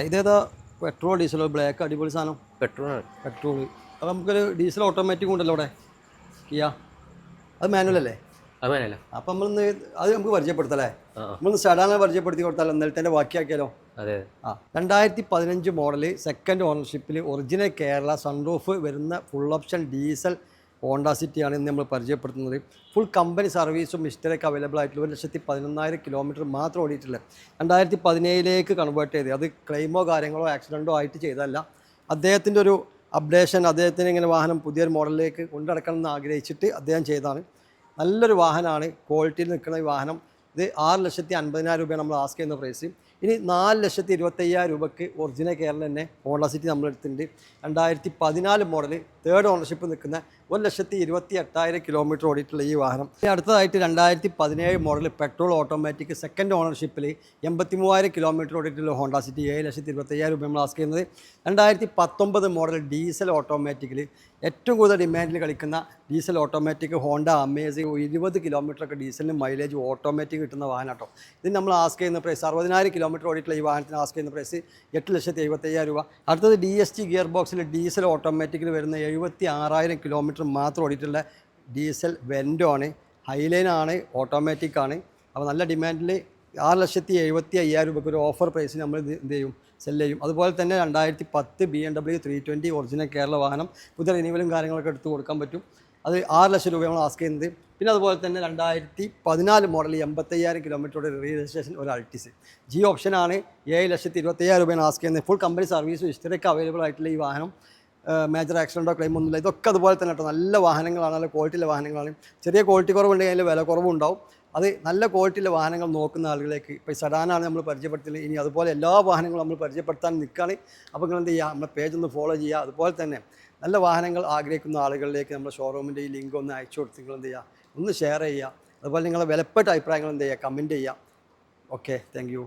ഇതേതാ petrol ഡീസലോ black അടിപൊളി സാധനം പെട്രോൾ അപ്പോൾ നമുക്കൊരു ഡീസൽ ഓട്ടോമാറ്റിക് ഉണ്ടല്ലോ അവിടെ കിയ അത് മാനുവൽ അല്ലേ? അതല്ല. അപ്പം നമ്മളിന്ന് അത് നമുക്ക് പരിചയപ്പെടുത്തല്ലേ? ആ നമ്മളൊന്ന് സഡാനെ പരിചയപ്പെടുത്തി കൊടുത്താലോ? ഇന്നലത്തെ ബാക്കിയാക്കിയാലോ? അതെ. 2015 മോഡല് സെക്കൻഡ് ഓണർഷിപ്പിൽ ഒറിജിനൽ കേരള സൺറൂഫ് വരുന്ന ഫുൾ ഓപ്ഷൻ ഡീസൽ ഹോണ്ട സിറ്റിയാണ് ഇന്ന് നമ്മൾ പരിചയപ്പെടുത്തുന്നത്. ഫുൾ കമ്പനി സർവീസും ഹിസ്റ്ററിയൊക്കെ അവൈലബിൾ ആയിട്ടുള്ള 1,11,000 കിലോമീറ്റർ മാത്രം ഓടിയിട്ടില്ല. 2017 കൺവേർട്ട് ചെയ്ത് അത് ക്ലെയിമോ കാര്യങ്ങളോ ആക്സിഡൻറ്റോ ആയിട്ട് ചെയ്തതല്ല. അദ്ദേഹത്തിൻ്റെ ഒരു അപ്ഡേഷൻ, അദ്ദേഹത്തിന് ഇങ്ങനെ വാഹനം പുതിയൊരു മോഡലിലേക്ക് കൊണ്ടുനടക്കണം എന്ന് ആഗ്രഹിച്ചിട്ട് അദ്ദേഹം ചെയ്തതാണ്. നല്ലൊരു വാഹനമാണ്, ക്വാളിറ്റിയിൽ നിൽക്കുന്ന ഈ വാഹനം. ഇത് 6,50,000 രൂപയാണ് നമ്മൾ ആസ്ക് ചെയ്യുന്ന പ്രൈസ്. ഇനി 4,25,000 രൂപയ്ക്ക് ഒറിജിനൽ കേരള തന്നെ ഹോണ്ട സിറ്റി നമ്മളെടുത്തിട്ടുണ്ട്. 2014 മോഡൽ തേർഡ് ഓണർഷിപ്പ് നിൽക്കുന്ന 1,28,000 കിലോമീറ്റർ ഓടിയിട്ടുള്ള ഈ വാഹനം. ഇനി അടുത്തതായിട്ട് 2017 മോഡൽ പെട്രോൾ ഓട്ടോമാറ്റിക് സെക്കൻഡ് ഓണർഷിപ്പിൽ 83,000 കിലോമീറ്റർ ഓടിയിട്ടുള്ള ഹോണ്ട സിറ്റി 7,25,000 രൂപ നമ്മൾ ആസ്ക് ചെയ്യുന്നത്. 2019 മോഡൽ ഡീസൽ ഓട്ടോമാറ്റിക്കിൽ ഏറ്റവും കൂടുതൽ ഡിമാൻഡിൽ കളിക്കുന്ന ഡീസൽ ഓട്ടോമാറ്റിക് ഹോണ്ട അമേസിങ് 20 കിലോമീറ്ററൊക്കെ ഡീസലിന് മൈലേജ് ഓട്ടോമാറ്റിക് കിട്ടുന്ന വാഹനം കേട്ടോ. ഇതിന് നമ്മൾ ആസ്ക് ചെയ്യുന്ന പ്രൈസ് 60,000 കിലോമീറ്റർ ഓടിയിട്ടുള്ള ഈ വാഹനത്തിന് ആസ്ക് ചെയ്യുന്ന പ്രൈസ് 8,75,000 രൂപ. അടുത്തത് DSG ഗിയർ ബോക്സിൽ ഡീസൽ ഓട്ടോമാറ്റിക്കിൽ വരുന്ന 76,000 കിലോമീറ്റർ മാത്രം ഓടിയിട്ടുള്ള ഡീസൽ വെൻഡോ ആണ്. ഹൈലൈനാണ്, ഓട്ടോമാറ്റിക് ആണ്. അപ്പോൾ നല്ല ഡിമാൻഡിൽ 6,75,000 രൂപയ്ക്ക് ഒരു ഓഫർ പ്രൈസിന് നമ്മൾ എന്ത് ചെയ്യും, സെല് ചെയ്യും. അതുപോലെ തന്നെ 2010 BMW 320 ഒറിജിനൽ കേരള വാഹനം പുതിയ റിന്യൂവലും കാര്യങ്ങളൊക്കെ എടുത്ത് കൊടുക്കാൻ പറ്റും. അത് 6 ലക്ഷം രൂപ നമ്മൾ ആസ്ക് ചെയ്യുന്നത്. പിന്നെ അതുപോലെ തന്നെ 2014 മോഡൽ 85,000 കിലോമീറ്ററുടെ റീ രജിസ്ട്രേഷൻ ഒരു അൾട്ടിസ് ജി ഓപ്ഷനാണ്. 7,25,000 രൂപയാണ് ആസ്ക് ചെയ്യുന്നത്. ഫുൾ കമ്പനി സർവീസ് ഹിസ്റ്ററിയൊക്കെ അവൈലബിൾ ആയിട്ടുള്ള ഈ വാഹനം മേജർ ആക്സിഡൻറ്റോ ക്ലെയിം ഒന്നുമില്ല. ഇതൊക്കെ അതുപോലെ തന്നെ കേട്ടോ, നല്ല വാഹനങ്ങളാണ്, നല്ല ക്വാളിറ്റിയുള്ള വാഹനങ്ങളാണ്. ചെറിയ ക്വാളിറ്റി കുറവുണ്ടെങ്കിൽ അതിൽ വില കുറവുണ്ടാവും. അത് നല്ല ക്വാളിറ്റിയുള്ള വാഹനങ്ങൾ നോക്കുന്ന ആളുകളേക്ക് ഇപ്പോൾ ഈ സഡാനാണ് നമ്മൾ പരിചയപ്പെടുത്തുന്നത്. ഇനി അതുപോലെ എല്ലാ വാഹനങ്ങളും നമ്മൾ പരിചയപ്പെടുത്താൻ നിൽക്കുകയാണ്. അപ്പോൾ നിങ്ങൾ എന്ത് ചെയ്യുക, നമ്മുടെ പേജ് ഒന്ന് ഫോളോ ചെയ്യുക. അതുപോലെ തന്നെ നല്ല വാഹനങ്ങൾ ആഗ്രഹിക്കുന്ന ആളുകളിലേക്ക് നമ്മുടെ ഷോറൂമിൻ്റെ ഈ ലിങ്ക് ഒന്ന് അയച്ചു കൊടുത്ത് നിങ്ങൾ എന്ത് ചെയ്യുക, ഒന്ന് ഷെയർ ചെയ്യുക. അതുപോലെ നിങ്ങളുടെ വിലപ്പെട്ട അഭിപ്രായങ്ങൾ എന്ത് ചെയ്യുക, കമൻറ്റ് ചെയ്യുക. Okay, thank you.